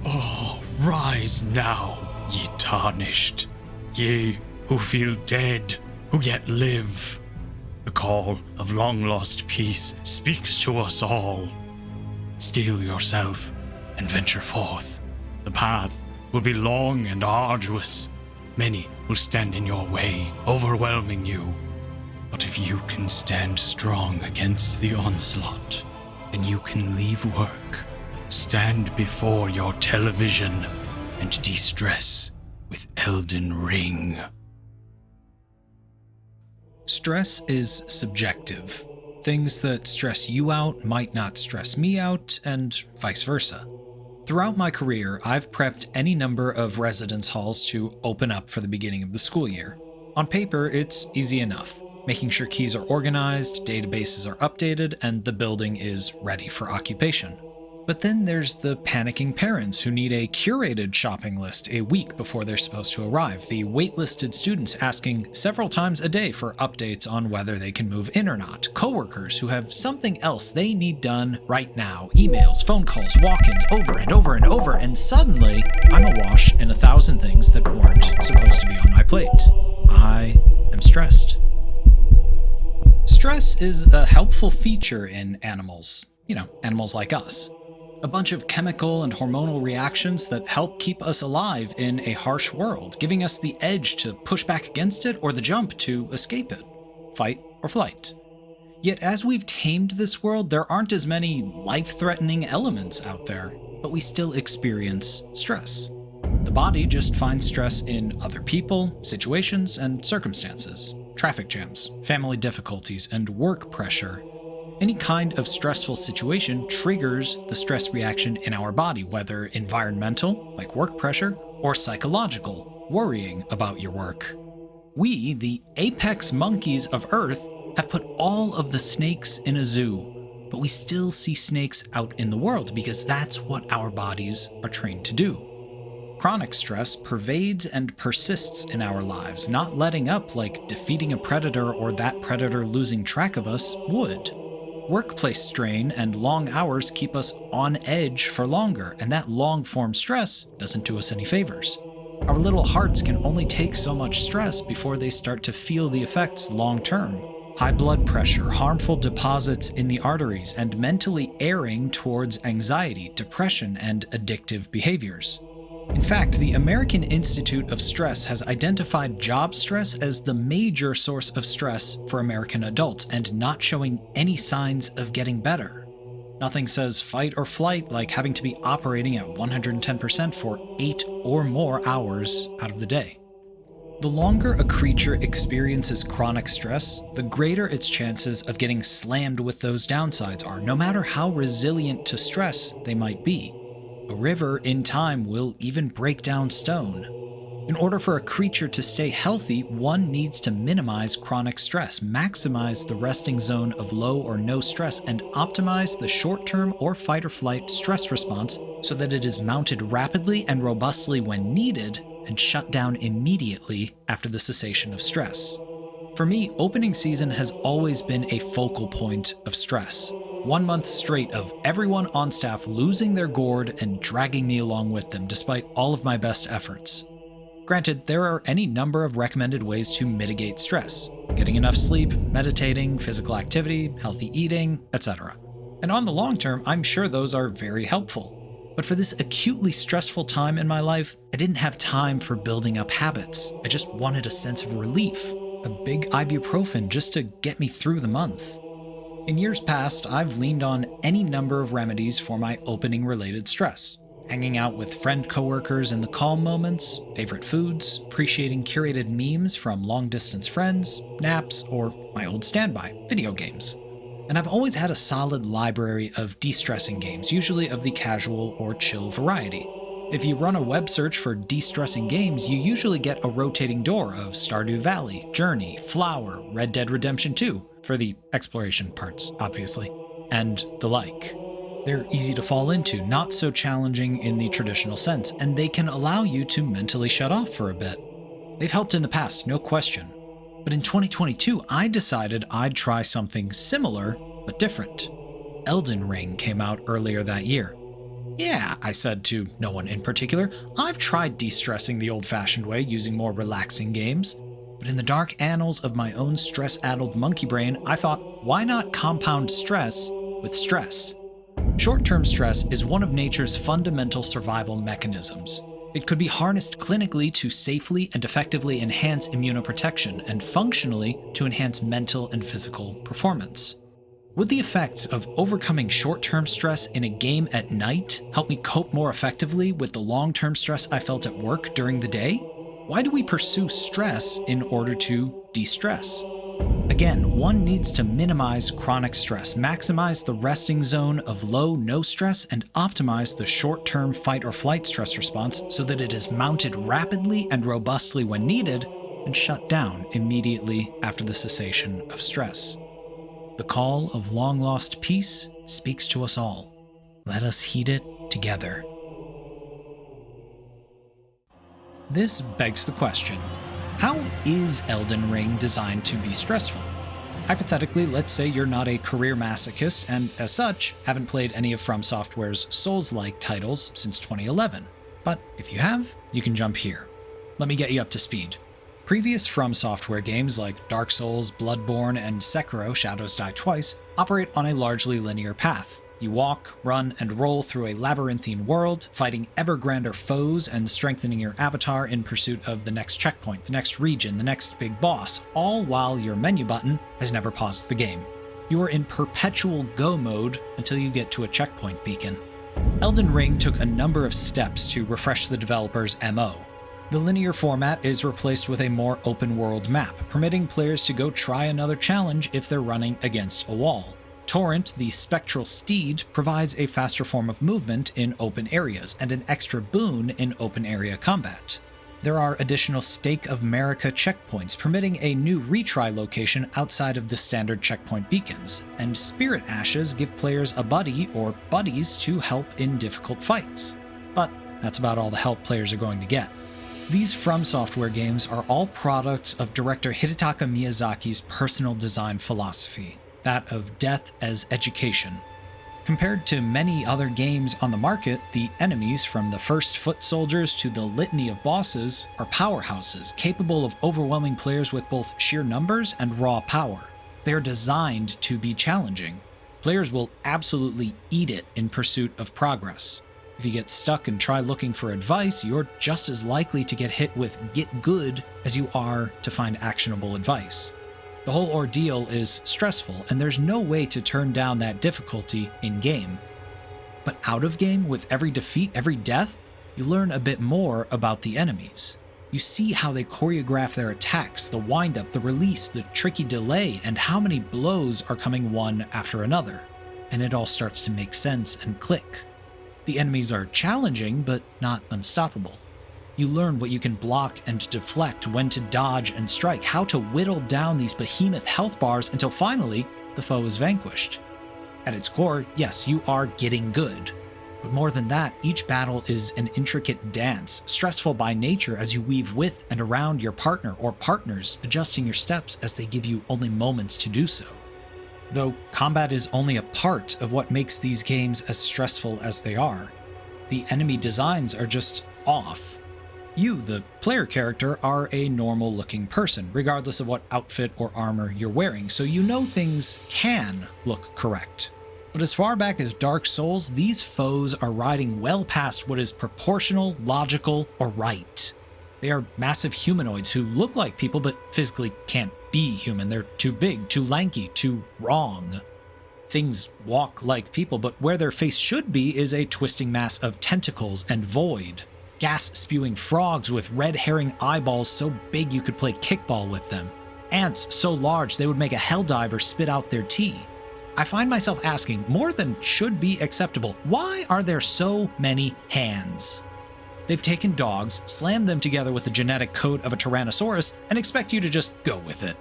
Oh, rise now, ye tarnished, ye who feel dead, who yet live. The call of long-lost peace speaks to us all. Steel yourself and venture forth. The path will be long and arduous. Many will stand in your way, overwhelming you. But if you can stand strong against the onslaught, then you can leave work, stand before your television, and de-stress with Elden Ring. Stress is subjective. Things that stress you out might not stress me out, and vice versa. Throughout my career, I've prepped any number of residence halls to open up for the beginning of the school year. On paper, it's easy enough, making sure keys are organized, databases are updated, and the building is ready for occupation. But then there's the panicking parents who need a curated shopping list a week before they're supposed to arrive, the waitlisted students asking several times a day for updates on whether they can move in or not, coworkers who have something else they need done right now, emails, phone calls, walk-ins, over and over and over, and suddenly I'm awash in 1,000 things that weren't supposed to be on my plate. I am stressed. Stress is a helpful feature in animals. Animals like us. A bunch of chemical and hormonal reactions that help keep us alive in a harsh world, giving us the edge to push back against it or the jump to escape it. Fight or flight. Yet as we've tamed this world, there aren't as many life-threatening elements out there, but we still experience stress. The body just finds stress in other people, situations, and circumstances. Traffic jams, family difficulties, and work pressure. Any kind of stressful situation triggers the stress reaction in our body, whether environmental, like work pressure, or psychological, worrying about your work. We, the apex monkeys of Earth, have put all of the snakes in a zoo, but we still see snakes out in the world because that's what our bodies are trained to do. Chronic stress pervades and persists in our lives, not letting up like defeating a predator or that predator losing track of us would. Workplace strain and long hours keep us on edge for longer, and that long-form stress doesn't do us any favors. Our little hearts can only take so much stress before they start to feel the effects long-term. High blood pressure, harmful deposits in the arteries, and mentally erring towards anxiety, depression, and addictive behaviors. In fact, the American Institute of Stress has identified job stress as the major source of stress for American adults and not showing any signs of getting better. Nothing says fight or flight like having to be operating at 110% for 8 or more hours out of the day. The longer a creature experiences chronic stress, the greater its chances of getting slammed with those downsides are, no matter how resilient to stress they might be. A river, in time, will even break down stone. In order for a creature to stay healthy, one needs to minimize chronic stress, maximize the resting zone of low or no stress, and optimize the short-term or fight-or-flight stress response so that it is mounted rapidly and robustly when needed and shut down immediately after the cessation of stress. For me, opening season has always been a focal point of stress. 1 month straight of everyone on staff losing their gourd and dragging me along with them despite all of my best efforts. Granted, there are any number of recommended ways to mitigate stress: getting enough sleep, meditating, physical activity, healthy eating, etc. And on the long term, I'm sure those are very helpful. But for this acutely stressful time in my life, I didn't have time for building up habits. I just wanted a sense of relief, a big ibuprofen just to get me through the month. In years past, I've leaned on any number of remedies for my opening-related stress. Hanging out with friend coworkers in the calm moments, favorite foods, appreciating curated memes from long-distance friends, naps, or my old standby, video games. And I've always had a solid library of de-stressing games, usually of the casual or chill variety. If you run a web search for de-stressing games, you usually get a rotating door of Stardew Valley, Journey, Flower, Red Dead Redemption 2, for the exploration parts, obviously, and the like. They're easy to fall into, not so challenging in the traditional sense, and they can allow you to mentally shut off for a bit. They've helped in the past, no question. But in 2022, I decided I'd try something similar, but different. Elden Ring came out earlier that year. Yeah, I said to no one in particular, I've tried de-stressing the old-fashioned way using more relaxing games. But in the dark annals of my own stress-addled monkey brain, I thought, why not compound stress with stress? Short-term stress is one of nature's fundamental survival mechanisms. It could be harnessed clinically to safely and effectively enhance immunoprotection and functionally to enhance mental and physical performance. Would the effects of overcoming short-term stress in a game at night help me cope more effectively with the long-term stress I felt at work during the day? Why do we pursue stress in order to de-stress? Again, one needs to minimize chronic stress, maximize the resting zone of low no stress, and optimize the short-term fight or flight stress response so that it is mounted rapidly and robustly when needed and shut down immediately after the cessation of stress. The call of long-lost peace speaks to us all. Let us heed it together. This begs the question, how is Elden Ring designed to be stressful? Hypothetically, let's say you're not a career masochist and, as such, haven't played any of From Software's Souls-like titles since 2011. But if you have, you can jump here. Let me get you up to speed. Previous From Software games like Dark Souls, Bloodborne, and Sekiro: Shadows Die Twice operate on a largely linear path. You walk, run, and roll through a labyrinthine world, fighting ever grander foes and strengthening your avatar in pursuit of the next checkpoint, the next region, the next big boss, all while your menu button has never paused the game. You are in perpetual go mode until you get to a checkpoint beacon. Elden Ring took a number of steps to refresh the developer's MO. The linear format is replaced with a more open-world map, permitting players to go try another challenge if they're running against a wall. Torrent, the spectral steed, provides a faster form of movement in open areas and an extra boon in open area combat. There are additional Stake of Marika checkpoints, permitting a new retry location outside of the standard checkpoint beacons, and Spirit Ashes give players a buddy or buddies to help in difficult fights. But that's about all the help players are going to get. These From Software games are all products of director Hidetaka Miyazaki's personal design philosophy, that of death as education. Compared to many other games on the market, the enemies, from the first foot soldiers to the litany of bosses, are powerhouses capable of overwhelming players with both sheer numbers and raw power. They are designed to be challenging. Players will absolutely eat it in pursuit of progress. If you get stuck and try looking for advice, you're just as likely to get hit with get good as you are to find actionable advice. The whole ordeal is stressful, and there's no way to turn down that difficulty in-game. But out-of-game, with every defeat, every death, you learn a bit more about the enemies. You see how they choreograph their attacks, the wind-up, the release, the tricky delay, and how many blows are coming one after another. And it all starts to make sense and click. The enemies are challenging, but not unstoppable. You learn what you can block and deflect, when to dodge and strike, how to whittle down these behemoth health bars until finally the foe is vanquished. At its core, yes, you are getting good. But more than that, each battle is an intricate dance, stressful by nature as you weave with and around your partner or partners, adjusting your steps as they give you only moments to do so. Though combat is only a part of what makes these games as stressful as they are, the enemy designs are just off. You, the player character, are a normal-looking person, regardless of what outfit or armor you're wearing, so you know things can look correct. But as far back as Dark Souls, these foes are riding well past what is proportional, logical, or right. They are massive humanoids who look like people but physically can't be human. They're too big, too lanky, too wrong. Things walk like people, but where their face should be is a twisting mass of tentacles and void. Gas-spewing frogs with red herring eyeballs so big you could play kickball with them. Ants so large they would make a helldiver spit out their tea. I find myself asking, more than should be acceptable, why are there so many hands? They've taken dogs, slammed them together with the genetic code of a Tyrannosaurus, and expect you to just go with it.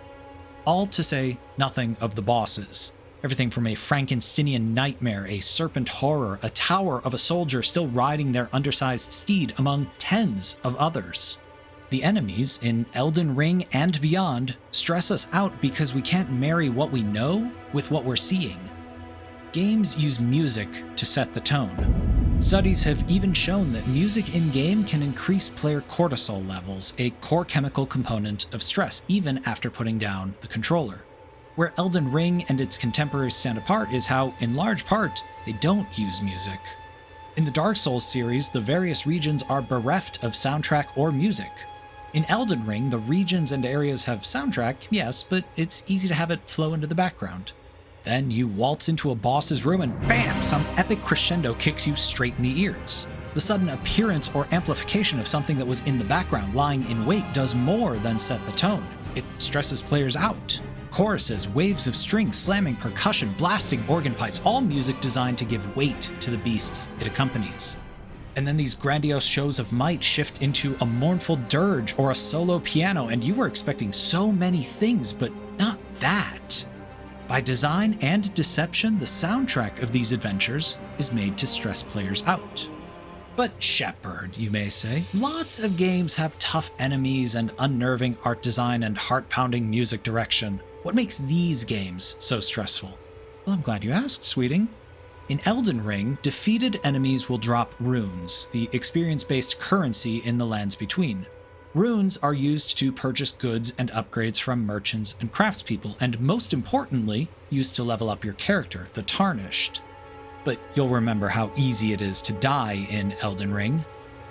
All to say nothing of the bosses. Everything from a Frankensteinian nightmare, a serpent horror, a tower of a soldier still riding their undersized steed among tens of others. The enemies in Elden Ring and beyond stress us out because we can't marry what we know with what we're seeing. Games use music to set the tone. Studies have even shown that music in-game can increase player cortisol levels, a core chemical component of stress, even after putting down the controller. Where Elden Ring and its contemporaries stand apart is how, in large part, they don't use music. In the Dark Souls series, the various regions are bereft of soundtrack or music. In Elden Ring, the regions and areas have soundtrack, yes, but it's easy to have it flow into the background. Then you waltz into a boss's room and bam, some epic crescendo kicks you straight in the ears. The sudden appearance or amplification of something that was in the background lying in wait does more than set the tone. It stresses players out. Choruses, waves of strings, slamming percussion, blasting organ pipes, all music designed to give weight to the beasts it accompanies. And then these grandiose shows of might shift into a mournful dirge or a solo piano, and you were expecting so many things, but not that. By design and deception, the soundtrack of these adventures is made to stress players out. But Shepard, you may say, lots of games have tough enemies and unnerving art design and heart-pounding music direction. What makes these games so stressful? Well, I'm glad you asked, sweeting. In Elden Ring, defeated enemies will drop runes, the experience-based currency in the lands between. Runes are used to purchase goods and upgrades from merchants and craftspeople, and most importantly, used to level up your character, the Tarnished. But you'll remember how easy it is to die in Elden Ring.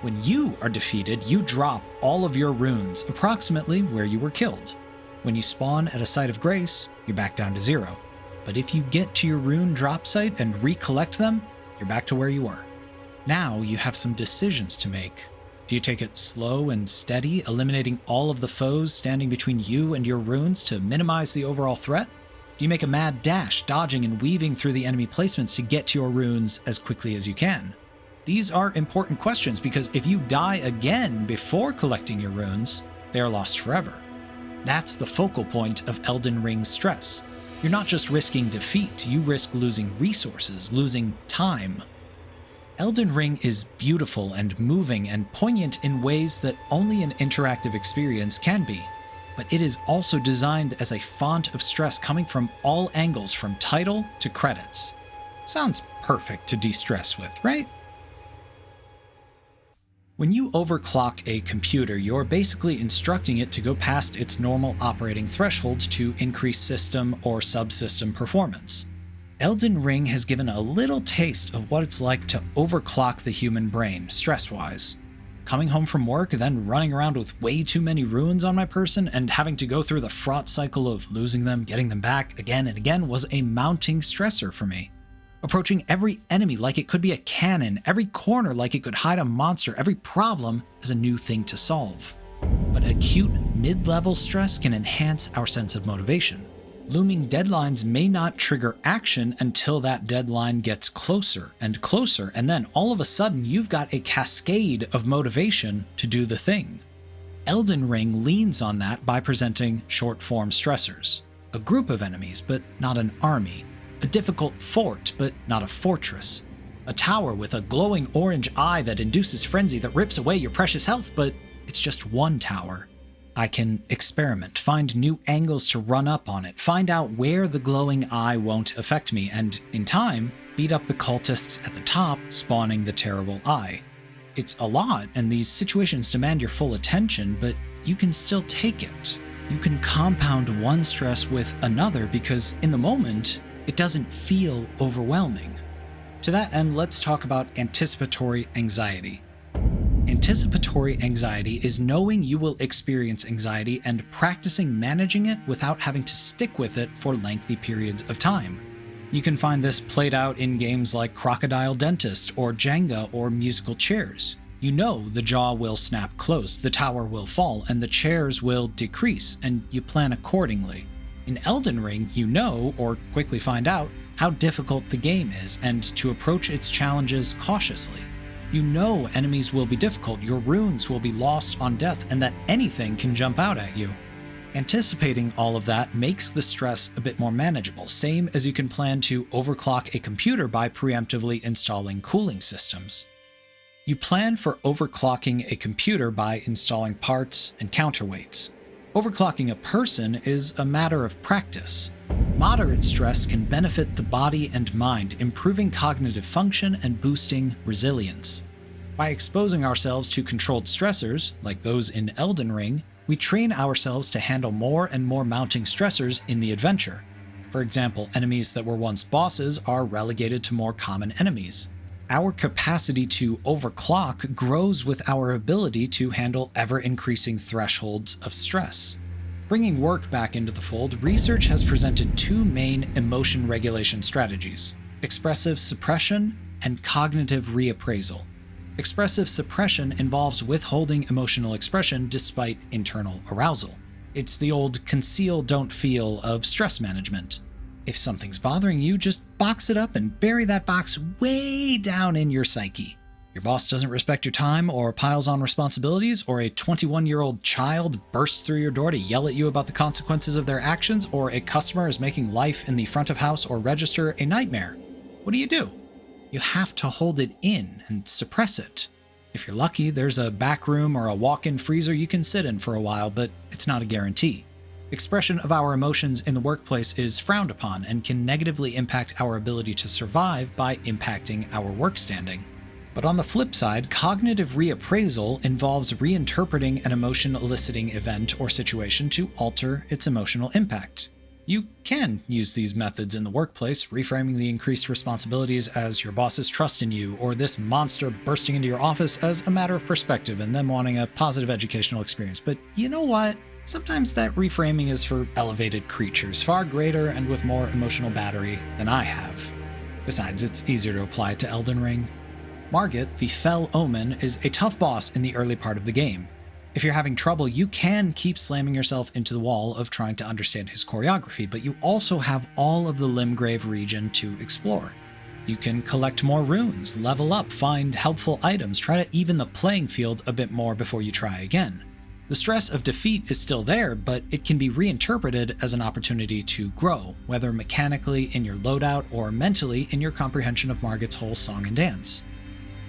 When you are defeated, you drop all of your runes, approximately where you were killed. When you spawn at a site of grace, you're back down to 0. But if you get to your rune drop site and recollect them, you're back to where you were. Now you have some decisions to make. Do you take it slow and steady, eliminating all of the foes standing between you and your runes to minimize the overall threat? Do you make a mad dash, dodging and weaving through the enemy placements to get to your runes as quickly as you can? These are important questions because if you die again before collecting your runes, they are lost forever. That's the focal point of Elden Ring's stress. You're not just risking defeat, you risk losing resources, losing time. Elden Ring is beautiful and moving and poignant in ways that only an interactive experience can be. But it is also designed as a font of stress coming from all angles, from title to credits. Sounds perfect to de-stress with, right? When you overclock a computer, you're basically instructing it to go past its normal operating thresholds to increase system or subsystem performance. Elden Ring has given a little taste of what it's like to overclock the human brain, stress-wise. Coming home from work, then running around with way too many runes on my person, and having to go through the fraught cycle of losing them, getting them back again and again was a mounting stressor for me. Approaching every enemy like it could be a cannon, every corner like it could hide a monster, every problem as a new thing to solve. But acute mid-level stress can enhance our sense of motivation. Looming deadlines may not trigger action until that deadline gets closer and closer, and then all of a sudden you've got a cascade of motivation to do the thing. Elden Ring leans on that by presenting short-form stressors. A group of enemies, but not an army. A difficult fort, but not a fortress. A tower with a glowing orange eye that induces frenzy that rips away your precious health, but it's just one tower. I can experiment, find new angles to run up on it, find out where the glowing eye won't affect me, and, in time, beat up the cultists at the top, spawning the terrible eye. It's a lot, and these situations demand your full attention, but you can still take it. You can compound one stress with another because, in the moment, it doesn't feel overwhelming. To that end, let's talk about anticipatory anxiety. Anticipatory anxiety is knowing you will experience anxiety and practicing managing it without having to stick with it for lengthy periods of time. You can find this played out in games like Crocodile Dentist or Jenga or musical chairs. You know the jaw will snap closed, the tower will fall, and the chairs will decrease, and you plan accordingly. In Elden Ring, you know, or quickly find out, how difficult the game is, and to approach its challenges cautiously. You know enemies will be difficult, your runes will be lost on death, and that anything can jump out at you. Anticipating all of that makes the stress a bit more manageable, same as you can plan to overclock a computer by preemptively installing cooling systems. You plan for overclocking a computer by installing parts and counterweights. Overclocking a person is a matter of practice. Moderate stress can benefit the body and mind, improving cognitive function and boosting resilience. By exposing ourselves to controlled stressors, like those in Elden Ring, we train ourselves to handle more and more mounting stressors in the adventure. For example, enemies that were once bosses are relegated to more common enemies. Our capacity to overclock grows with our ability to handle ever-increasing thresholds of stress. Bringing work back into the fold, research has presented two main emotion regulation strategies: expressive suppression and cognitive reappraisal. Expressive suppression involves withholding emotional expression despite internal arousal. It's the old conceal, don't feel of stress management. If something's bothering you, just box it up and bury that box way down in your psyche. Your boss doesn't respect your time or piles on responsibilities, or a 21-year-old child bursts through your door to yell at you about the consequences of their actions, or a customer is making life in the front of house or register a nightmare. What do? You have to hold it in and suppress it. If you're lucky, there's a back room or a walk-in freezer you can sit in for a while, but it's not a guarantee. Expression of our emotions in the workplace is frowned upon and can negatively impact our ability to survive by impacting our work standing. But on the flip side, cognitive reappraisal involves reinterpreting an emotion-eliciting event or situation to alter its emotional impact. You can use these methods in the workplace, reframing the increased responsibilities as your boss's trust in you, or this monster bursting into your office as a matter of perspective and them wanting a positive educational experience. But you know what? Sometimes that reframing is for elevated creatures, far greater and with more emotional battery than I have. Besides, it's easier to apply it to Elden Ring. Margit, the Fell Omen, is a tough boss in the early part of the game. If you're having trouble, you can keep slamming yourself into the wall of trying to understand his choreography, but you also have all of the Limgrave region to explore. You can collect more runes, level up, find helpful items, try to even the playing field a bit more before you try again. The stress of defeat is still there, but it can be reinterpreted as an opportunity to grow, whether mechanically in your loadout or mentally in your comprehension of Margit's whole song and dance.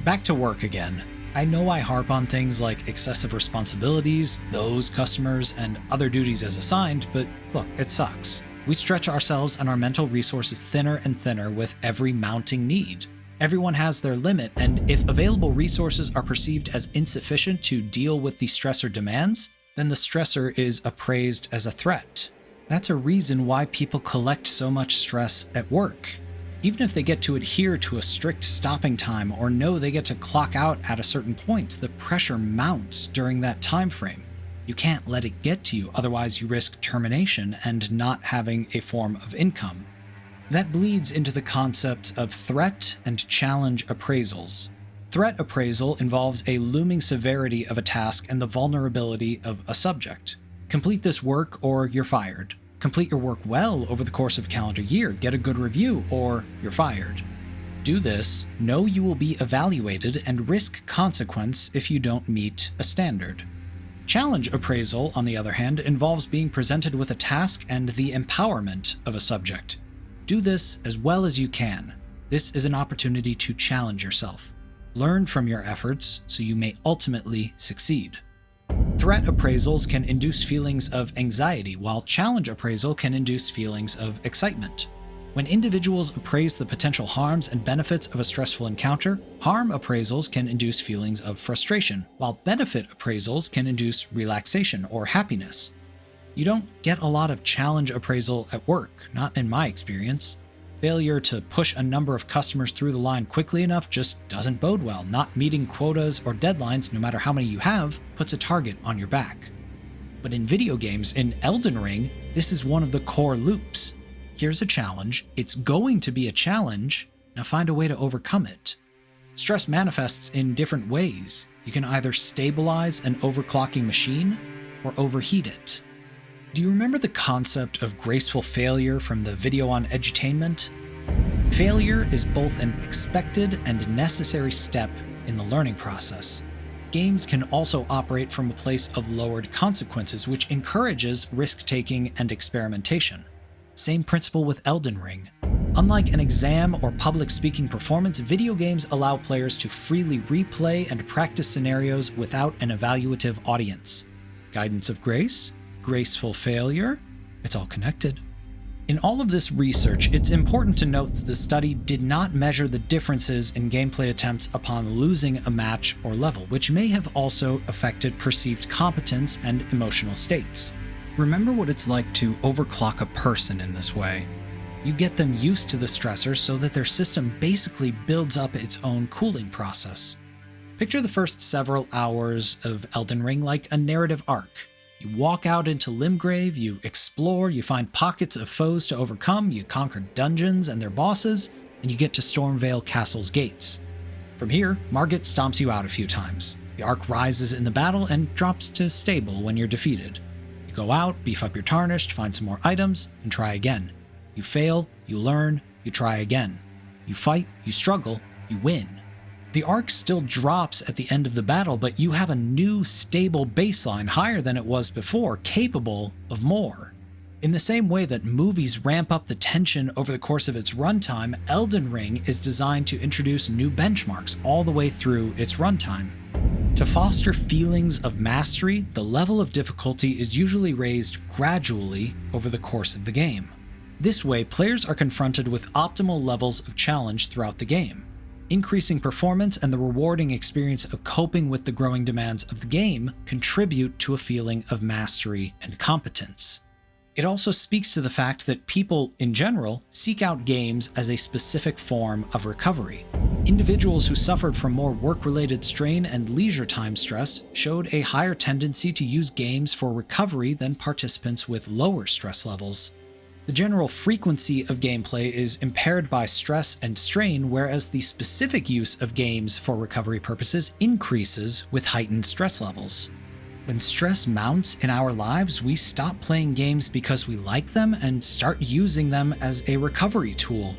Back to work again. I know I harp on things like excessive responsibilities, those customers, and other duties as assigned, but look, it sucks. We stretch ourselves and our mental resources thinner and thinner with every mounting need. Everyone has their limit, and if available resources are perceived as insufficient to deal with the stressor demands, then the stressor is appraised as a threat. That's a reason why people collect so much stress at work. Even if they get to adhere to a strict stopping time or know they get to clock out at a certain point, the pressure mounts during that time frame. You can't let it get to you, otherwise you risk termination and not having a form of income. That bleeds into the concepts of threat and challenge appraisals. Threat appraisal involves a looming severity of a task and the vulnerability of a subject. Complete this work or you're fired. Complete your work well over the course of a calendar year, get a good review, or you're fired. Do this, know you will be evaluated, and risk consequence if you don't meet a standard. Challenge appraisal, on the other hand, involves being presented with a task and the empowerment of a subject. Do this as well as you can. This is an opportunity to challenge yourself. Learn from your efforts so you may ultimately succeed. Threat appraisals can induce feelings of anxiety, while challenge appraisal can induce feelings of excitement. When individuals appraise the potential harms and benefits of a stressful encounter, harm appraisals can induce feelings of frustration, while benefit appraisals can induce relaxation or happiness. You don't get a lot of challenge appraisal at work, not in my experience. Failure to push a number of customers through the line quickly enough just doesn't bode well. Not meeting quotas or deadlines, no matter how many you have, puts a target on your back. But in video games, in Elden Ring, this is one of the core loops. Here's a challenge, it's going to be a challenge, now find a way to overcome it. Stress manifests in different ways. You can either stabilize an overclocking machine or overheat it. Do you remember the concept of graceful failure from the video on edutainment? Failure is both an expected and necessary step in the learning process. Games can also operate from a place of lowered consequences, which encourages risk-taking and experimentation. Same principle with Elden Ring. Unlike an exam or public speaking performance, video games allow players to freely replay and practice scenarios without an evaluative audience. Guidance of grace? Graceful failure? It's all connected. In all of this research, it's important to note that the study did not measure the differences in gameplay attempts upon losing a match or level, which may have also affected perceived competence and emotional states. Remember what it's like to overclock a person in this way. You get them used to the stressors so that their system basically builds up its own cooling process. Picture the first several hours of Elden Ring like a narrative arc. You walk out into Limgrave, you explore, you find pockets of foes to overcome, you conquer dungeons and their bosses, and you get to Stormvale Castle's gates. From here, Margit stomps you out a few times. The arc rises in the battle and drops to stable when you're defeated. You go out, beef up your Tarnished, find some more items, and try again. You fail, you learn, you try again. You fight, you struggle, you win. The arc still drops at the end of the battle, but you have a new stable baseline higher than it was before, capable of more. In the same way that movies ramp up the tension over the course of its runtime, Elden Ring is designed to introduce new benchmarks all the way through its runtime. To foster feelings of mastery, the level of difficulty is usually raised gradually over the course of the game. This way, players are confronted with optimal levels of challenge throughout the game. Increasing performance and the rewarding experience of coping with the growing demands of the game contribute to a feeling of mastery and competence. It also speaks to the fact that people, in general, seek out games as a specific form of recovery. Individuals who suffered from more work-related strain and leisure time stress showed a higher tendency to use games for recovery than participants with lower stress levels. The general frequency of gameplay is impaired by stress and strain, whereas the specific use of games for recovery purposes increases with heightened stress levels. When stress mounts in our lives, we stop playing games because we like them and start using them as a recovery tool.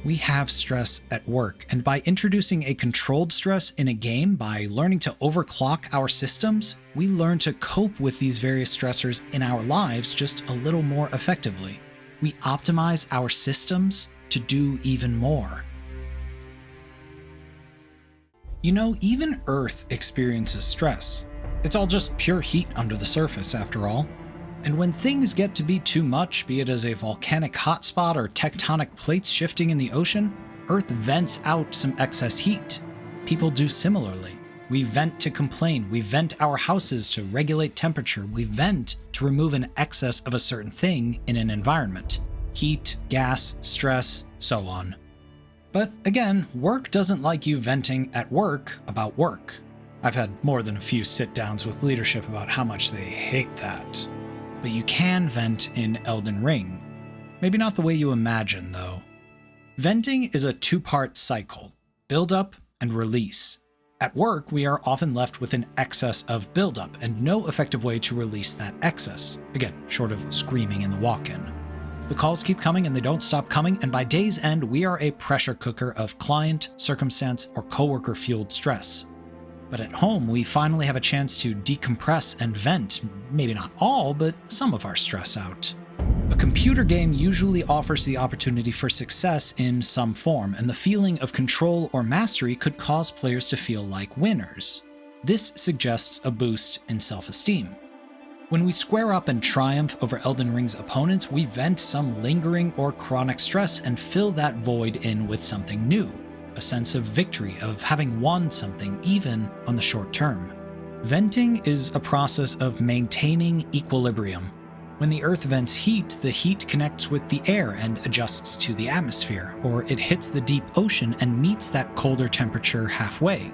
We have stress at work, and by introducing a controlled stress in a game, by learning to overclock our systems, we learn to cope with these various stressors in our lives just a little more effectively. We optimize our systems to do even more. You know, even Earth experiences stress. It's all just pure heat under the surface, after all. And when things get to be too much, be it as a volcanic hotspot or tectonic plates shifting in the ocean, Earth vents out some excess heat. People do similarly. We vent to complain, we vent our houses to regulate temperature, we vent to remove an excess of a certain thing in an environment. Heat, gas, stress, so on. But again, work doesn't like you venting at work about work. I've had more than a few sit-downs with leadership about how much they hate that. But you can vent in Elden Ring. Maybe not the way you imagine, though. Venting is a two-part cycle: build-up and release. At work, we are often left with an excess of buildup and no effective way to release that excess. Again, short of screaming in the walk-in. The calls keep coming and they don't stop coming, and by day's end, we are a pressure cooker of client, circumstance, or coworker-fueled stress. But at home, we finally have a chance to decompress and vent, maybe not all, but some of our stress out. A computer game usually offers the opportunity for success in some form, and the feeling of control or mastery could cause players to feel like winners. This suggests a boost in self-esteem. When we square up and triumph over Elden Ring's opponents, we vent some lingering or chronic stress and fill that void in with something new, a sense of victory, of having won something, even on the short term. Venting is a process of maintaining equilibrium. When the Earth vents heat, the heat connects with the air and adjusts to the atmosphere, or it hits the deep ocean and meets that colder temperature halfway.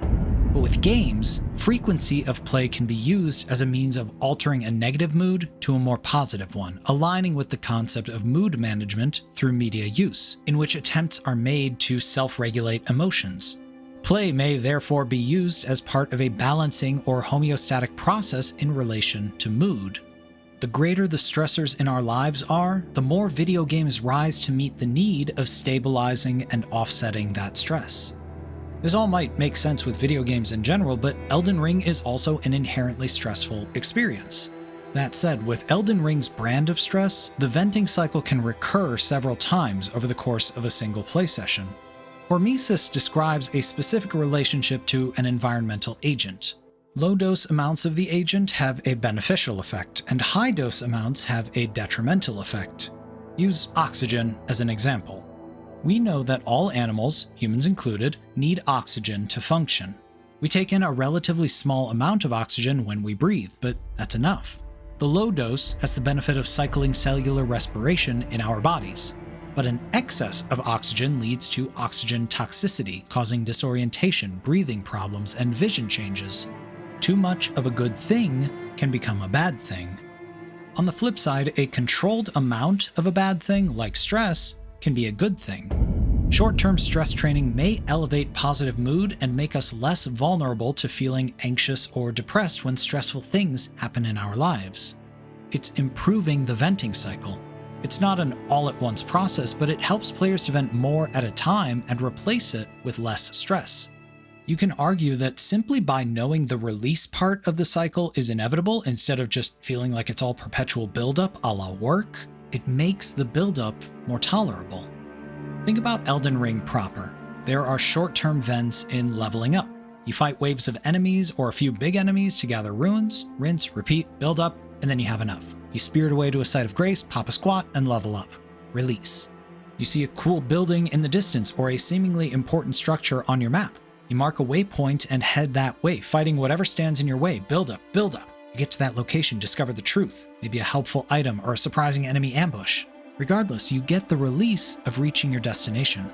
But with games, frequency of play can be used as a means of altering a negative mood to a more positive one, aligning with the concept of mood management through media use, in which attempts are made to self-regulate emotions. Play may therefore be used as part of a balancing or homeostatic process in relation to mood. The greater the stressors in our lives are, the more video games rise to meet the need of stabilizing and offsetting that stress. This all might make sense with video games in general, but Elden Ring is also an inherently stressful experience. That said, with Elden Ring's brand of stress, the venting cycle can recur several times over the course of a single play session. Hormesis describes a specific relationship to an environmental agent. Low-dose amounts of the agent have a beneficial effect, and high-dose amounts have a detrimental effect. Use oxygen as an example. We know that all animals, humans included, need oxygen to function. We take in a relatively small amount of oxygen when we breathe, but that's enough. The low dose has the benefit of cycling cellular respiration in our bodies, but an excess of oxygen leads to oxygen toxicity, causing disorientation, breathing problems, and vision changes. Too much of a good thing can become a bad thing. On the flip side, a controlled amount of a bad thing, like stress, can be a good thing. Short-term stress training may elevate positive mood and make us less vulnerable to feeling anxious or depressed when stressful things happen in our lives. It's improving the venting cycle. It's not an all-at-once process, but it helps players to vent more at a time and replace it with less stress. You can argue that simply by knowing the release part of the cycle is inevitable instead of just feeling like it's all perpetual buildup a la work, it makes the buildup more tolerable. Think about Elden Ring proper. There are short-term vents in leveling up. You fight waves of enemies or a few big enemies to gather runes, rinse, repeat, build up, and then you have enough. You spirit away to a site of grace, pop a squat, and level up. Release. You see a cool building in the distance or a seemingly important structure on your map. You mark a waypoint and head that way, fighting whatever stands in your way. Build up, build up. You get to that location, discover the truth, maybe a helpful item or a surprising enemy ambush. Regardless, you get the release of reaching your destination.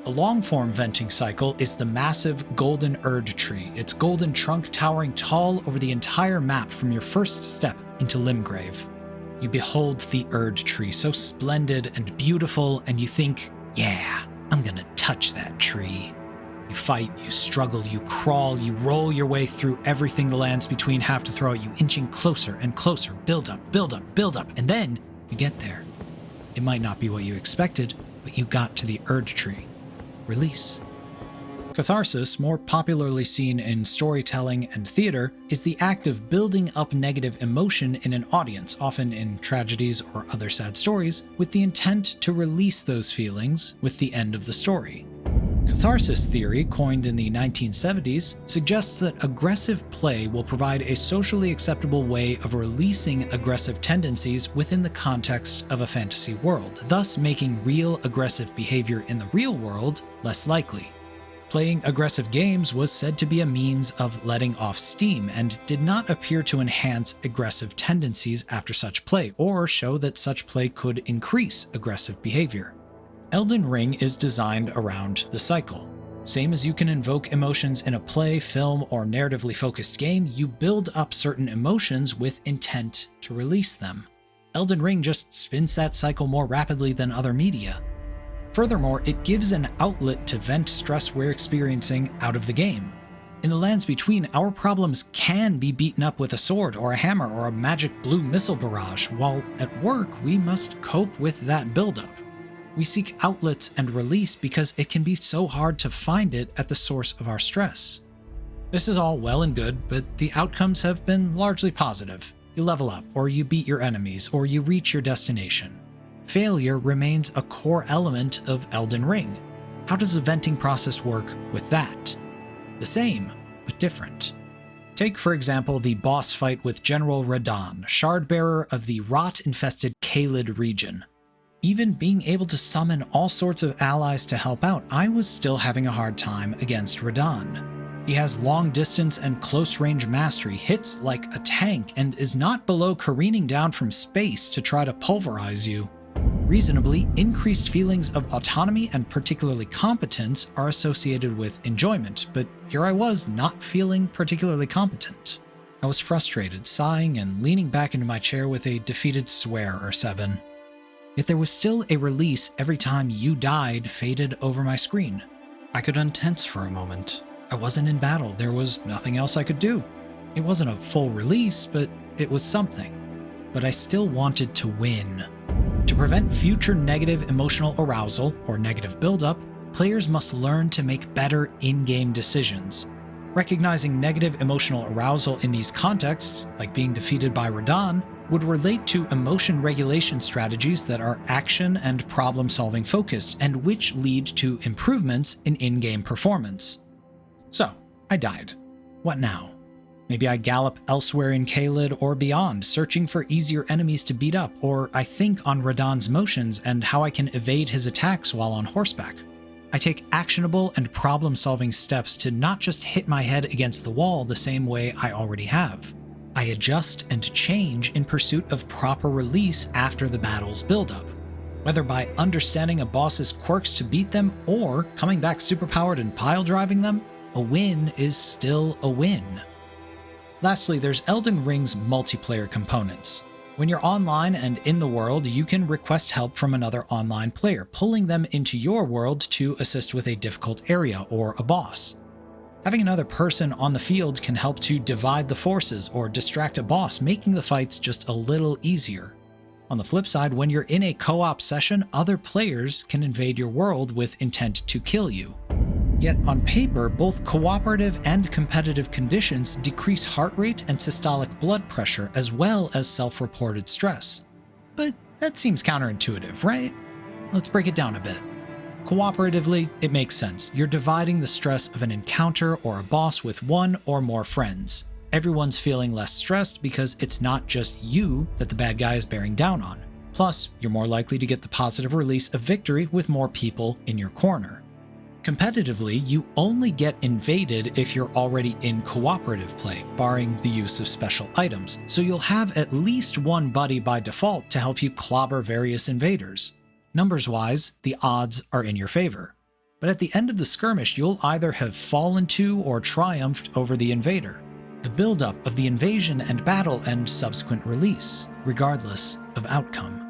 A long-form venting cycle is the massive golden Erd tree, its golden trunk towering tall over the entire map from your first step into Limgrave. You behold the Erd tree, so splendid and beautiful, and you think, yeah, I'm gonna touch that tree. You fight, you struggle, you crawl, you roll your way through everything the lands between have to throw at you, inching closer and closer, build up, build up, build up, and then you get there. It might not be what you expected, but you got to the Erd tree. Release. Catharsis, more popularly seen in storytelling and theater, is the act of building up negative emotion in an audience, often in tragedies or other sad stories, with the intent to release those feelings with the end of the story. Catharsis theory, coined in the 1970s, suggests that aggressive play will provide a socially acceptable way of releasing aggressive tendencies within the context of a fantasy world, thus making real aggressive behavior in the real world less likely. Playing aggressive games was said to be a means of letting off steam and did not appear to enhance aggressive tendencies after such play or show that such play could increase aggressive behavior. Elden Ring is designed around the cycle. Same as you can invoke emotions in a play, film, or narratively focused game, you build up certain emotions with intent to release them. Elden Ring just spins that cycle more rapidly than other media. Furthermore, it gives an outlet to vent stress we're experiencing out of the game. In the lands between, our problems can be beaten up with a sword or a hammer or a magic blue missile barrage, while at work we must cope with that buildup. We seek outlets and release because it can be so hard to find it at the source of our stress. This is all well and good, but the outcomes have been largely positive. You level up, or you beat your enemies, or you reach your destination. Failure remains a core element of Elden Ring. How does the venting process work with that? The same, but different. Take, for example, the boss fight with General Radahn, Shardbearer of the rot-infested Caelid region. Even being able to summon all sorts of allies to help out, I was still having a hard time against Radahn. He has long distance and close range mastery, hits like a tank, and is not below careening down from space to try to pulverize you. Reasonably, increased feelings of autonomy and particularly competence are associated with enjoyment, but here I was not feeling particularly competent. I was frustrated, sighing and leaning back into my chair with a defeated swear or 7. Yet there was still a release every time "you died" faded over my screen. I could untense for a moment. I wasn't in battle, there was nothing else I could do. It wasn't a full release, but it was something. But I still wanted to win. To prevent future negative emotional arousal, or negative buildup, players must learn to make better in-game decisions. Recognizing negative emotional arousal in these contexts, like being defeated by Radahn, would relate to emotion regulation strategies that are action and problem-solving focused, and which lead to improvements in in-game performance. So, I died. What now? Maybe I gallop elsewhere in Caelid or beyond, searching for easier enemies to beat up, or I think on Radahn's motions and how I can evade his attacks while on horseback. I take actionable and problem-solving steps to not just hit my head against the wall the same way I already have. I adjust and change in pursuit of proper release after the battle's buildup. Whether by understanding a boss's quirks to beat them or coming back superpowered and pile driving them, a win is still a win. Lastly, there's Elden Ring's multiplayer components. When you're online and in the world, you can request help from another online player, pulling them into your world to assist with a difficult area or a boss. Having another person on the field can help to divide the forces or distract a boss, making the fights just a little easier. On the flip side, when you're in a co-op session, other players can invade your world with intent to kill you. Yet on paper, both cooperative and competitive conditions decrease heart rate and systolic blood pressure as well as self-reported stress. But that seems counterintuitive, right? Let's break it down a bit. Cooperatively, it makes sense. You're dividing the stress of an encounter or a boss with one or more friends. Everyone's feeling less stressed because it's not just you that the bad guy is bearing down on. Plus, you're more likely to get the positive release of victory with more people in your corner. Competitively, you only get invaded if you're already in cooperative play, barring the use of special items, so you'll have at least one buddy by default to help you clobber various invaders. Numbers-wise, the odds are in your favor. But at the end of the skirmish, you'll either have fallen to or triumphed over the invader. The buildup of the invasion and battle and subsequent release, regardless of outcome.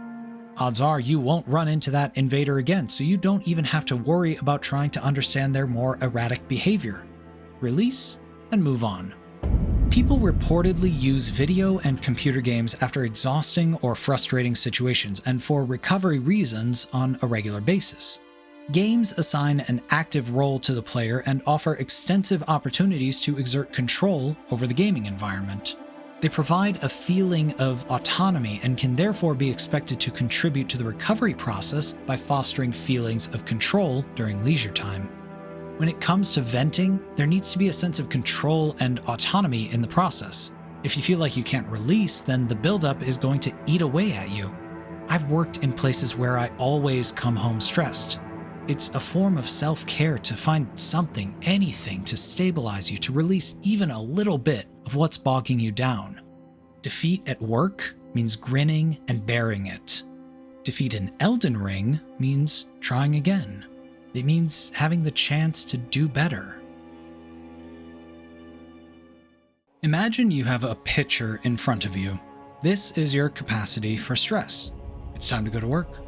Odds are you won't run into that invader again, so you don't even have to worry about trying to understand their more erratic behavior. Release and move on. People reportedly use video and computer games after exhausting or frustrating situations and for recovery reasons on a regular basis. Games assign an active role to the player and offer extensive opportunities to exert control over the gaming environment. They provide a feeling of autonomy and can therefore be expected to contribute to the recovery process by fostering feelings of control during leisure time. When it comes to venting, there needs to be a sense of control and autonomy in the process. If you feel like you can't release, then the buildup is going to eat away at you. I've worked in places where I always come home stressed. It's a form of self-care to find something, anything to stabilize you, to release even a little bit of what's bogging you down. Defeat at work means grinning and bearing it. Defeat in Elden Ring means trying again. It means having the chance to do better. Imagine you have a pitcher in front of you. This is your capacity for stress. It's time to go to work.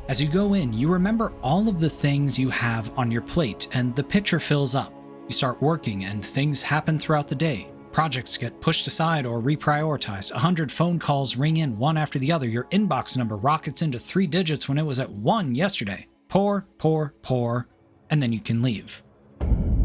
As you go in, you remember all of the things you have on your plate, and the pitcher fills up. You start working, and things happen throughout the day. Projects get pushed aside or reprioritized. 100 phone calls ring in one after the other. Your inbox number rockets into 3 digits when it was at 1 yesterday. Pour, and then you can leave.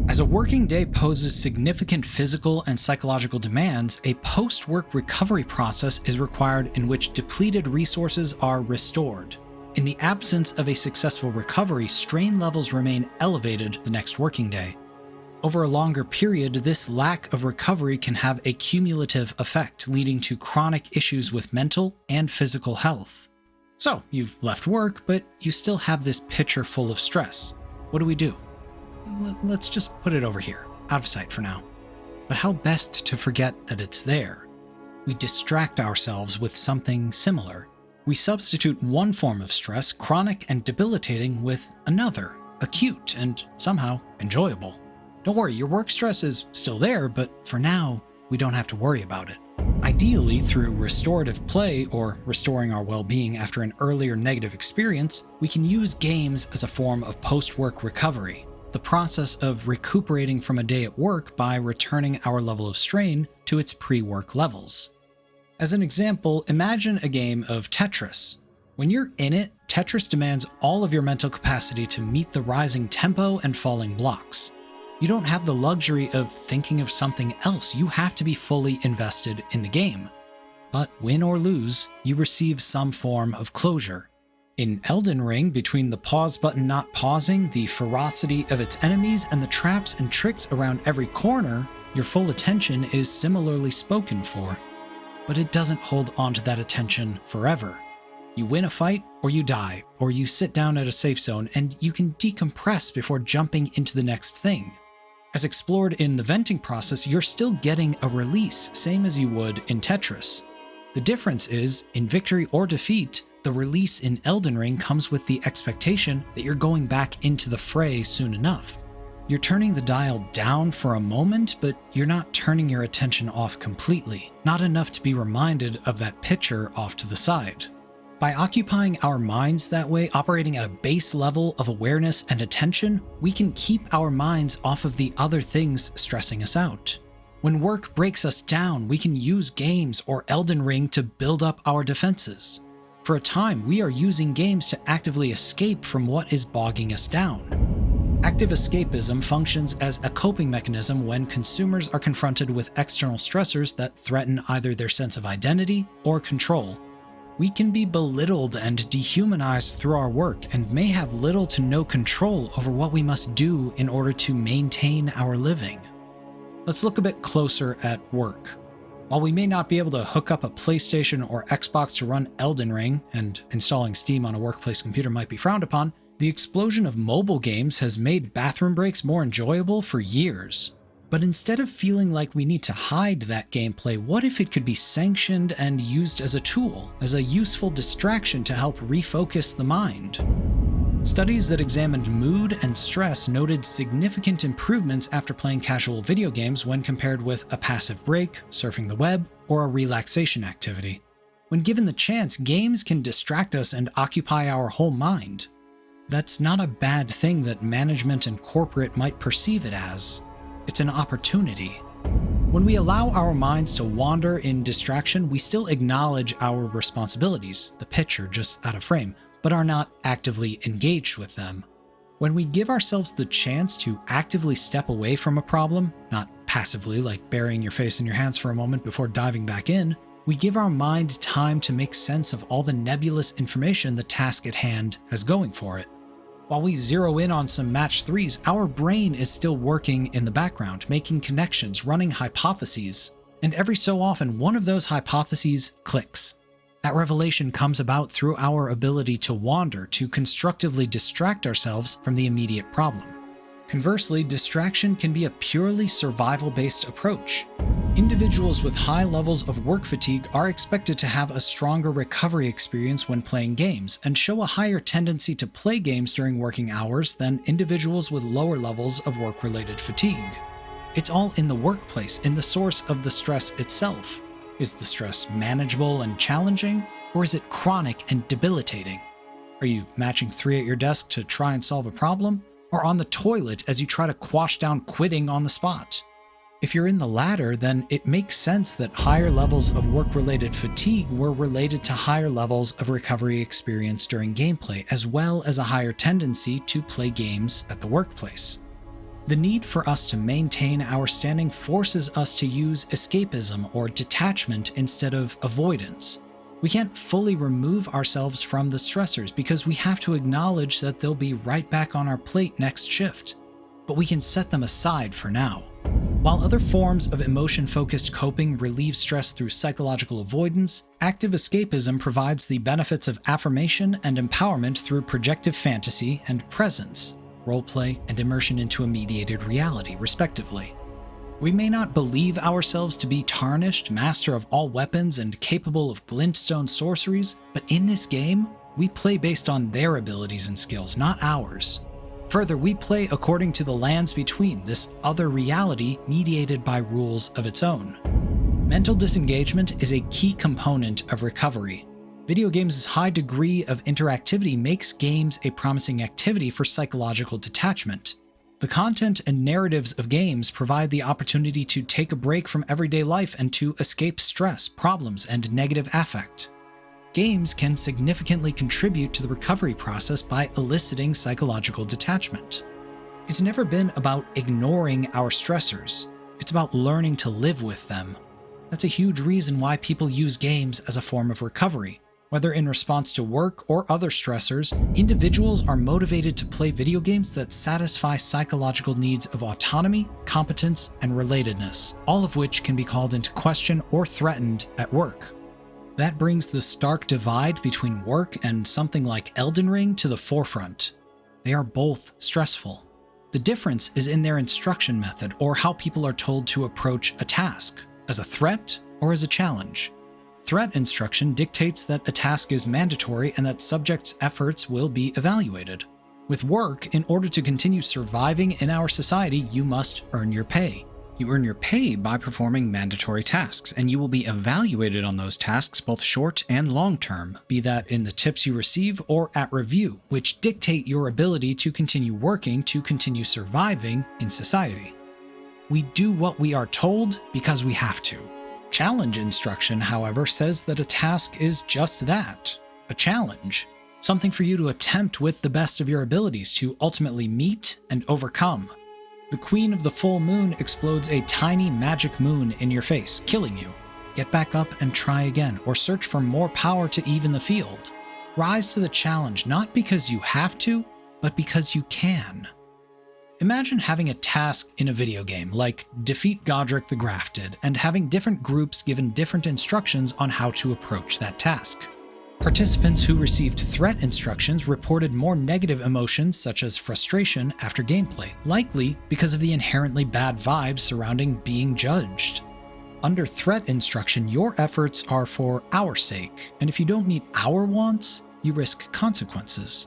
As a working day poses significant physical and psychological demands, a post-work recovery process is required in which depleted resources are restored. In the absence of a successful recovery, strain levels remain elevated the next working day. Over a longer period, this lack of recovery can have a cumulative effect, leading to chronic issues with mental and physical health. So, you've left work, but you still have this pitcher full of stress. What do? Let's just put it over here, out of sight for now. But how best to forget that it's there? We distract ourselves with something similar. We substitute one form of stress, chronic and debilitating, with another, acute and somehow enjoyable. Don't worry, your work stress is still there, but for now, we don't have to worry about it. Ideally, through restorative play or restoring our well-being after an earlier negative experience, we can use games as a form of post-work recovery, the process of recuperating from a day at work by returning our level of strain to its pre-work levels. As an example, imagine a game of Tetris. When you're in it, Tetris demands all of your mental capacity to meet the rising tempo and falling blocks. You don't have the luxury of thinking of something else. You have to be fully invested in the game. But win or lose, you receive some form of closure. In Elden Ring, between the pause button not pausing, the ferocity of its enemies, and the traps and tricks around every corner, Your full attention is similarly spoken for, but it doesn't hold onto that attention forever. You win a fight, or you die, or you sit down at a safe zone, and you can decompress before jumping into the next thing. As explored in the venting process, you're still getting a release, same as you would in Tetris. The difference is, in victory or defeat, the release in Elden Ring comes with the expectation that you're going back into the fray soon enough. You're turning the dial down for a moment, but you're not turning your attention off completely, not enough to be reminded of that picture off to the side. By occupying our minds that way, operating at a base level of awareness and attention, we can keep our minds off of the other things stressing us out. When work breaks us down, we can use games or Elden Ring to build up our defenses. For a time, we are using games to actively escape from what is bogging us down. Active escapism functions as a coping mechanism when consumers are confronted with external stressors that threaten either their sense of identity or control. We can be belittled and dehumanized through our work and may have little to no control over what we must do in order to maintain our living. Let's look a bit closer at work. While we may not be able to hook up a PlayStation or Xbox to run Elden Ring, and installing Steam on a workplace computer might be frowned upon, the explosion of mobile games has made bathroom breaks more enjoyable for years. But instead of feeling like we need to hide that gameplay, what if it could be sanctioned and used as a tool, as a useful distraction to help refocus the mind? Studies that examined mood and stress noted significant improvements after playing casual video games when compared with a passive break, surfing the web, or a relaxation activity. When given the chance, games can distract us and occupy our whole mind. That's not a bad thing that management and corporate might perceive it as. It's an opportunity. When we allow our minds to wander in distraction, we still acknowledge our responsibilities, the picture just out of frame, but are not actively engaged with them. When we give ourselves the chance to actively step away from a problem, not passively like burying your face in your hands for a moment before diving back in, we give our mind time to make sense of all the nebulous information the task at hand has going for it. While we zero in on some match 3s, our brain is still working in the background, making connections, running hypotheses, and every so often one of those hypotheses clicks. That revelation comes about through our ability to wander, to constructively distract ourselves from the immediate problem. Conversely, distraction can be a purely survival-based approach. Individuals with high levels of work fatigue are expected to have a stronger recovery experience when playing games, and show a higher tendency to play games during working hours than individuals with lower levels of work-related fatigue. It's all in the workplace, in the source of the stress itself. Is the stress manageable and challenging, or is it chronic and debilitating? Are you matching 3 at your desk to try and solve a problem, or on the toilet as you try to quash down quitting on the spot? If you're in the latter, then it makes sense that higher levels of work-related fatigue were related to higher levels of recovery experience during gameplay, as well as a higher tendency to play games at the workplace. The need for us to maintain our standing forces us to use escapism or detachment instead of avoidance. We can't fully remove ourselves from the stressors because we have to acknowledge that they'll be right back on our plate next shift, but we can set them aside for now. While other forms of emotion-focused coping relieve stress through psychological avoidance, active escapism provides the benefits of affirmation and empowerment through projective fantasy and presence, roleplay, and immersion into a mediated reality, respectively. We may not believe ourselves to be tarnished, master of all weapons, and capable of glintstone sorceries, but in this game, we play based on their abilities and skills, not ours. Further, we play according to the lands between, this other reality mediated by rules of its own. Mental disengagement is a key component of recovery. Video games' high degree of interactivity makes games a promising activity for psychological detachment. The content and narratives of games provide the opportunity to take a break from everyday life and to escape stress, problems, and negative affect. Games can significantly contribute to the recovery process by eliciting psychological detachment. It's never been about ignoring our stressors. It's about learning to live with them. That's a huge reason why people use games as a form of recovery. Whether in response to work or other stressors, individuals are motivated to play video games that satisfy psychological needs of autonomy, competence, and relatedness, all of which can be called into question or threatened at work. That brings the stark divide between work and something like Elden Ring to the forefront. They are both stressful. The difference is in their instruction method or how people are told to approach a task, as a threat or as a challenge. Threat instruction dictates that a task is mandatory and that subjects' efforts will be evaluated. With work, in order to continue surviving in our society, you must earn your pay. You earn your pay by performing mandatory tasks, and you will be evaluated on those tasks both short and long term, be that in the tips you receive or at review, which dictate your ability to continue working to continue surviving in society. We do what we are told because we have to. Challenge instruction, however, says that a task is just that, a challenge, something for you to attempt with the best of your abilities to ultimately meet and overcome. The Queen of the Full Moon explodes a tiny magic moon in your face, killing you. Get back up and try again, or search for more power to even the field. Rise to the challenge not because you have to, but because you can. Imagine having a task in a video game, like defeat Godric the Grafted, and having different groups given different instructions on how to approach that task. Participants who received threat instructions reported more negative emotions such as frustration after gameplay, likely because of the inherently bad vibes surrounding being judged. Under threat instruction, your efforts are for our sake, and if you don't meet our wants, you risk consequences.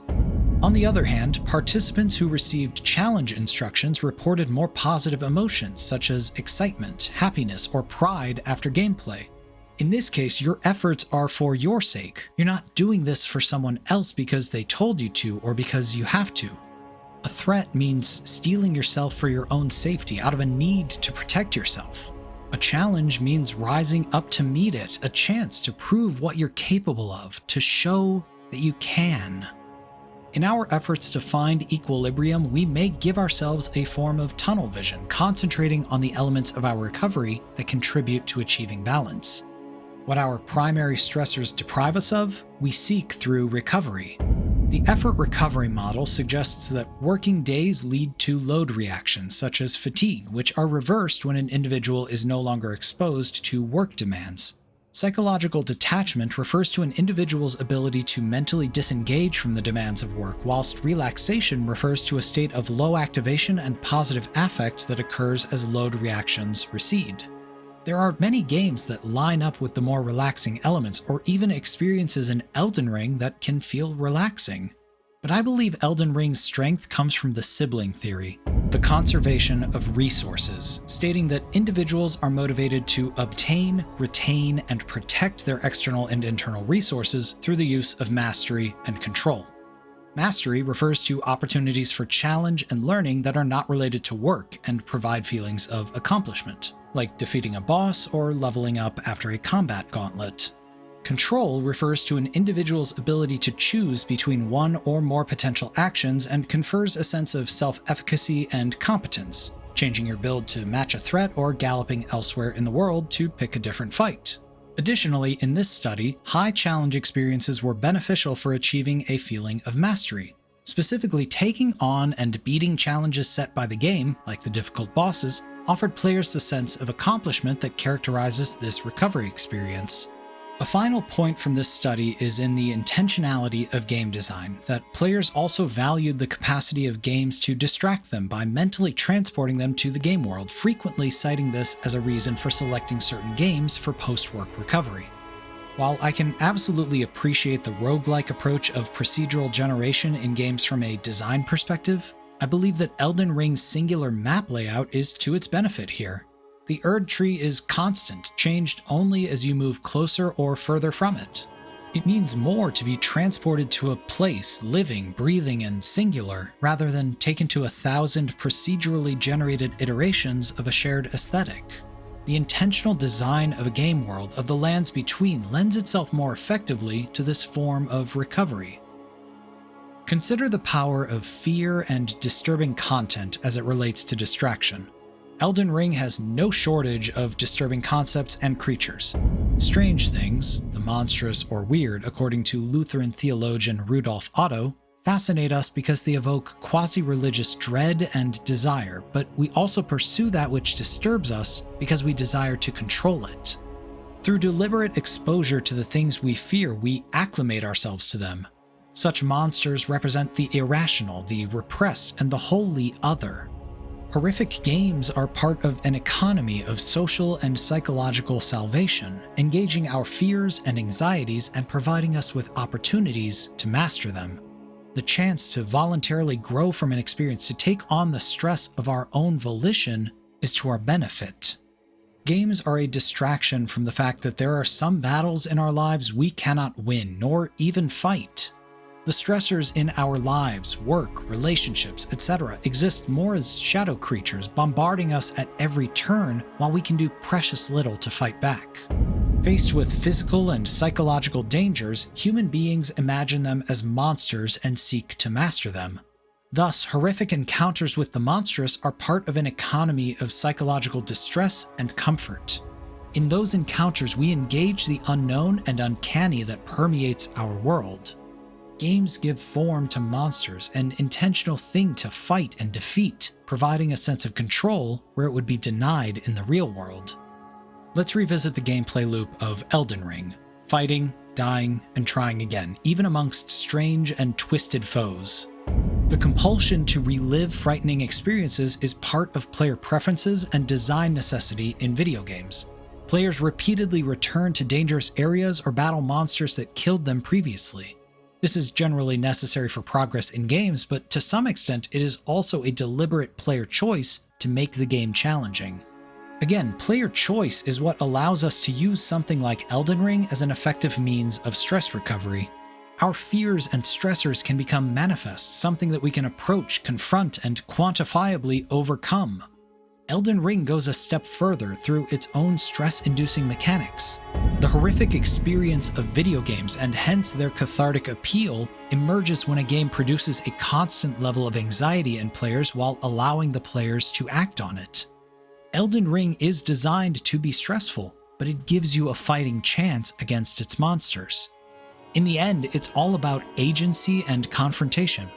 On the other hand, participants who received challenge instructions reported more positive emotions such as excitement, happiness, or pride after gameplay. In this case, your efforts are for your sake. You're not doing this for someone else because they told you to or because you have to. A threat means steeling yourself for your own safety out of a need to protect yourself. A challenge means rising up to meet it, a chance to prove what you're capable of, to show that you can. In our efforts to find equilibrium, we may give ourselves a form of tunnel vision, concentrating on the elements of our recovery that contribute to achieving balance. What our primary stressors deprive us of, we seek through recovery. The effort recovery model suggests that working days lead to load reactions, such as fatigue, which are reversed when an individual is no longer exposed to work demands. Psychological detachment refers to an individual's ability to mentally disengage from the demands of work, whilst relaxation refers to a state of low activation and positive affect that occurs as load reactions recede. There are many games that line up with the more relaxing elements, or even experiences in Elden Ring that can feel relaxing. But I believe Elden Ring's strength comes from the sibling theory, the conservation of resources, stating that individuals are motivated to obtain, retain, and protect their external and internal resources through the use of mastery and control. Mastery refers to opportunities for challenge and learning that are not related to work and provide feelings of accomplishment, like defeating a boss or leveling up after a combat gauntlet. Control refers to an individual's ability to choose between one or more potential actions and confers a sense of self-efficacy and competence, changing your build to match a threat or galloping elsewhere in the world to pick a different fight. Additionally, in this study, high challenge experiences were beneficial for achieving a feeling of mastery. Specifically, taking on and beating challenges set by the game, like the difficult bosses, offered players the sense of accomplishment that characterizes this recovery experience. A final point from this study is in the intentionality of game design, that players also valued the capacity of games to distract them by mentally transporting them to the game world, frequently citing this as a reason for selecting certain games for post-work recovery. While I can absolutely appreciate the roguelike approach of procedural generation in games from a design perspective, I believe that Elden Ring's singular map layout is to its benefit here. The Erd tree is constant, changed only as you move closer or further from it. It means more to be transported to a place, living, breathing, and singular, rather than taken to 1,000 procedurally generated iterations of a shared aesthetic. The intentional design of a game world, of the lands between, lends itself more effectively to this form of recovery. Consider the power of fear and disturbing content as it relates to distraction. Elden Ring has no shortage of disturbing concepts and creatures. Strange things, the monstrous or weird according to Lutheran theologian Rudolf Otto, fascinate us because they evoke quasi-religious dread and desire, but we also pursue that which disturbs us because we desire to control it. Through deliberate exposure to the things we fear, we acclimate ourselves to them. Such monsters represent the irrational, the repressed, and the wholly other. Horrific games are part of an economy of social and psychological salvation, engaging our fears and anxieties and providing us with opportunities to master them. The chance to voluntarily grow from an experience, to take on the stress of our own volition, is to our benefit. Games are a distraction from the fact that there are some battles in our lives we cannot win, nor even fight. The stressors in our lives, work, relationships, etc. exist more as shadow creatures bombarding us at every turn while we can do precious little to fight back. Faced with physical and psychological dangers, human beings imagine them as monsters and seek to master them. Thus, horrific encounters with the monstrous are part of an economy of psychological distress and comfort. In those encounters, we engage the unknown and uncanny that permeates our world. Games give form to monsters, an intentional thing to fight and defeat, providing a sense of control where it would be denied in the real world. Let's revisit the gameplay loop of Elden Ring, fighting, dying, and trying again, even amongst strange and twisted foes. The compulsion to relive frightening experiences is part of player preferences and design necessity in video games. Players repeatedly return to dangerous areas or battle monsters that killed them previously. This is generally necessary for progress in games, but to some extent it is also a deliberate player choice to make the game challenging. Again, player choice is what allows us to use something like Elden Ring as an effective means of stress recovery. Our fears and stressors can become manifest, something that we can approach, confront, and quantifiably overcome. Elden Ring goes a step further through its own stress-inducing mechanics. The horrific experience of video games, and hence their cathartic appeal, emerges when a game produces a constant level of anxiety in players while allowing the players to act on it. Elden Ring is designed to be stressful, but it gives you a fighting chance against its monsters. In the end, it's all about agency and confrontation.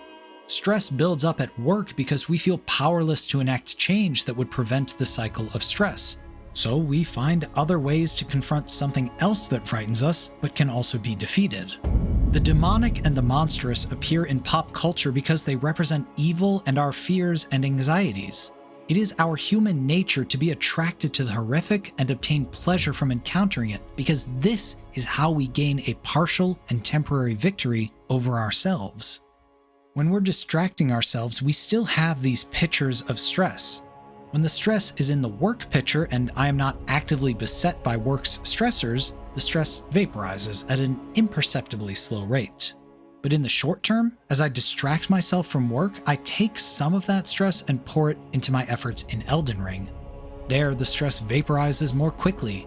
Stress builds up at work because we feel powerless to enact change that would prevent the cycle of stress. So we find other ways to confront something else that frightens us, but can also be defeated. The demonic and the monstrous appear in pop culture because they represent evil and our fears and anxieties. It is our human nature to be attracted to the horrific and obtain pleasure from encountering it, because this is how we gain a partial and temporary victory over ourselves. When we're distracting ourselves, we still have these pictures of stress. When the stress is in the work picture and I am not actively beset by work's stressors, the stress vaporizes at an imperceptibly slow rate. But in the short term, as I distract myself from work, I take some of that stress and pour it into my efforts in Elden Ring. There, the stress vaporizes more quickly.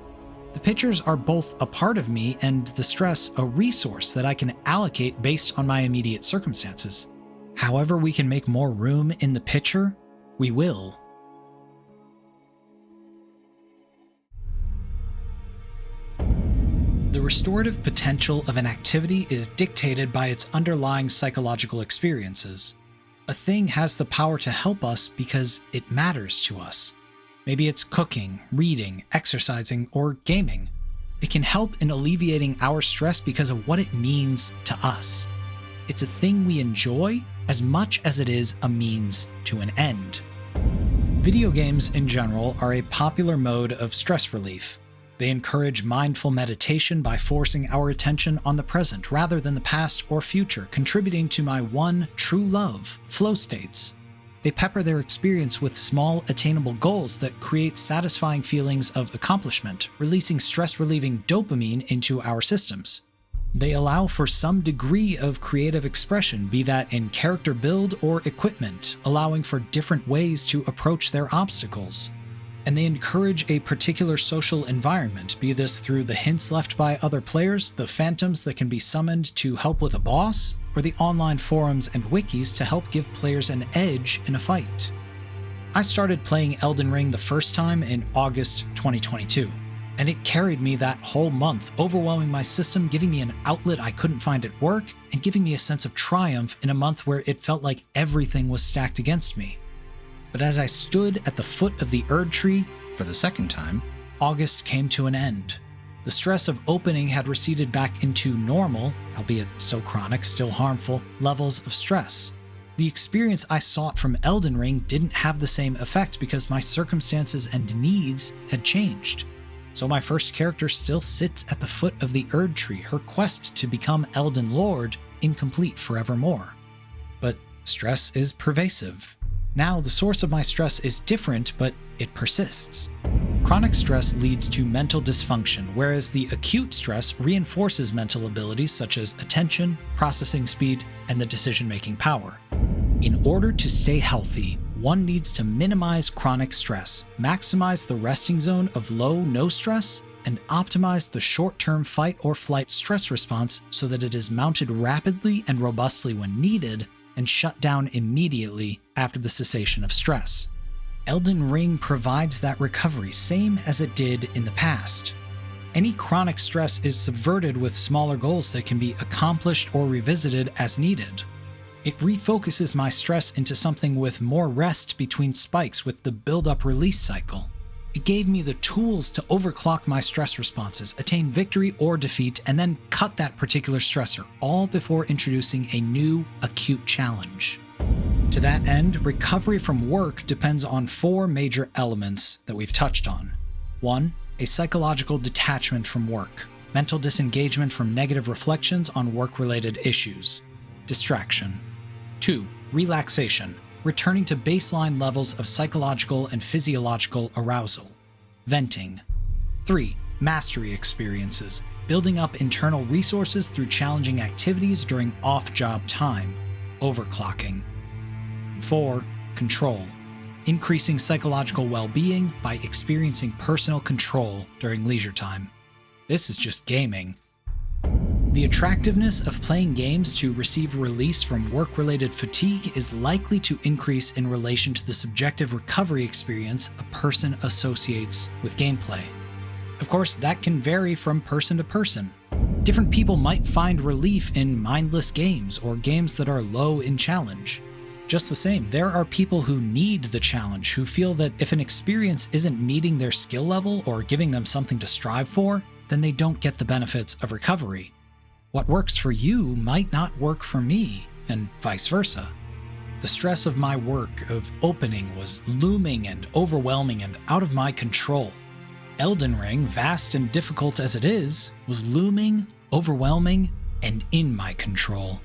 The pictures are both a part of me and the stress a resource that I can allocate based on my immediate circumstances. However we can make more room in the picture, we will. The restorative potential of an activity is dictated by its underlying psychological experiences. A thing has the power to help us because it matters to us. Maybe it's cooking, reading, exercising, or gaming. It can help in alleviating our stress because of what it means to us. It's a thing we enjoy as much as it is a means to an end. Video games in general are a popular mode of stress relief. They encourage mindful meditation by forcing our attention on the present rather than the past or future, contributing to my one true love, flow states. They pepper their experience with small, attainable goals that create satisfying feelings of accomplishment, releasing stress-relieving dopamine into our systems. They allow for some degree of creative expression, be that in character build or equipment, allowing for different ways to approach their obstacles. And they encourage a particular social environment, be this through the hints left by other players, the phantoms that can be summoned to help with a boss, or the online forums and wikis to help give players an edge in a fight. I started playing Elden Ring the first time in August 2022, and it carried me that whole month, overwhelming my system, giving me an outlet I couldn't find at work, and giving me a sense of triumph in a month where it felt like everything was stacked against me. But as I stood at the foot of the Erd Tree for the second time, August came to an end. The stress of opening had receded back into normal, albeit so chronic, still harmful, levels of stress. The experience I sought from Elden Ring didn't have the same effect because my circumstances and needs had changed. So my first character still sits at the foot of the Erd Tree, her quest to become Elden Lord incomplete forevermore. But stress is pervasive. Now the source of my stress is different, but it persists. Chronic stress leads to mental dysfunction, whereas the acute stress reinforces mental abilities such as attention, processing speed, and the decision-making power. In order to stay healthy, one needs to minimize chronic stress, maximize the resting zone of low-no stress, and optimize the short-term fight or flight stress response so that it is mounted rapidly and robustly when needed and shut down immediately after the cessation of stress. Elden Ring provides that recovery, same as it did in the past. Any chronic stress is subverted with smaller goals that can be accomplished or revisited as needed. It refocuses my stress into something with more rest between spikes with the build-up release cycle. It gave me the tools to overclock my stress responses, attain victory or defeat, and then cut that particular stressor, all before introducing a new acute challenge. To that end, recovery from work depends on 4 major elements that we've touched on. 1. A psychological detachment from work, mental disengagement from negative reflections on work-related issues, distraction. 2. Relaxation, returning to baseline levels of psychological and physiological arousal, venting. 3. Mastery experiences, building up internal resources through challenging activities during off-job time, overclocking. 4. Control, increasing psychological well-being by experiencing personal control during leisure time. This is just gaming. The attractiveness of playing games to receive release from work-related fatigue is likely to increase in relation to the subjective recovery experience a person associates with gameplay. Of course, that can vary from person to person. Different people might find relief in mindless games or games that are low in challenge. Just the same, there are people who need the challenge, who feel that if an experience isn't meeting their skill level or giving them something to strive for, then they don't get the benefits of recovery. What works for you might not work for me, and vice versa. The stress of my work of opening was looming and overwhelming and out of my control. Elden Ring, vast and difficult as it is, was looming, overwhelming, and in my control.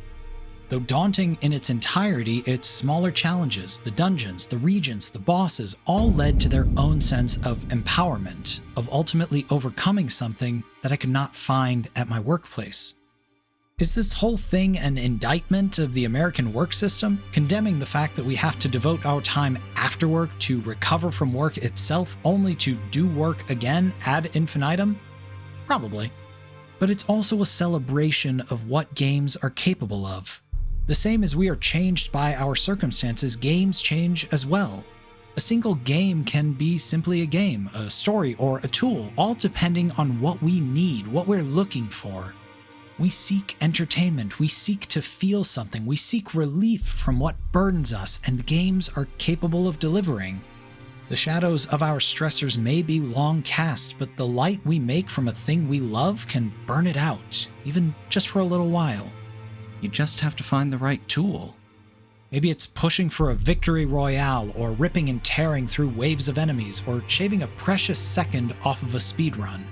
Though daunting in its entirety, its smaller challenges, the dungeons, the regions, the bosses, all led to their own sense of empowerment, of ultimately overcoming something that I could not find at my workplace. Is this whole thing an indictment of the American work system, condemning the fact that we have to devote our time after work to recover from work itself, only to do work again ad infinitum? Probably. But it's also a celebration of what games are capable of. The same as we are changed by our circumstances, games change as well. A single game can be simply a game, a story, or a tool, all depending on what we need, what we're looking for. We seek entertainment, we seek to feel something, we seek relief from what burdens us, and games are capable of delivering. The shadows of our stressors may be long cast, but the light we make from a thing we love can burn it out, even just for a little while. You just have to find the right tool. Maybe it's pushing for a victory royale, or ripping and tearing through waves of enemies, or shaving a precious second off of a speedrun.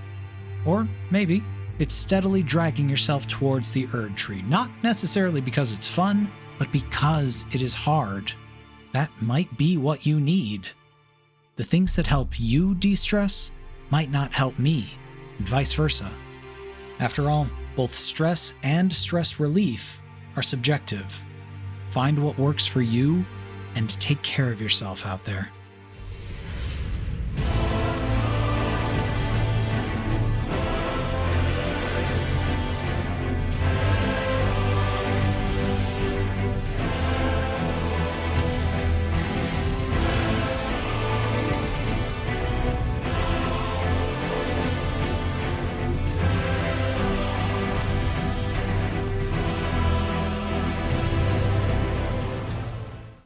Or maybe it's steadily dragging yourself towards the Erd Tree, not necessarily because it's fun, but because it is hard. That might be what you need. The things that help you de-stress might not help me, and vice versa. After all, both stress and stress relief are subjective. Find what works for you and take care of yourself out there.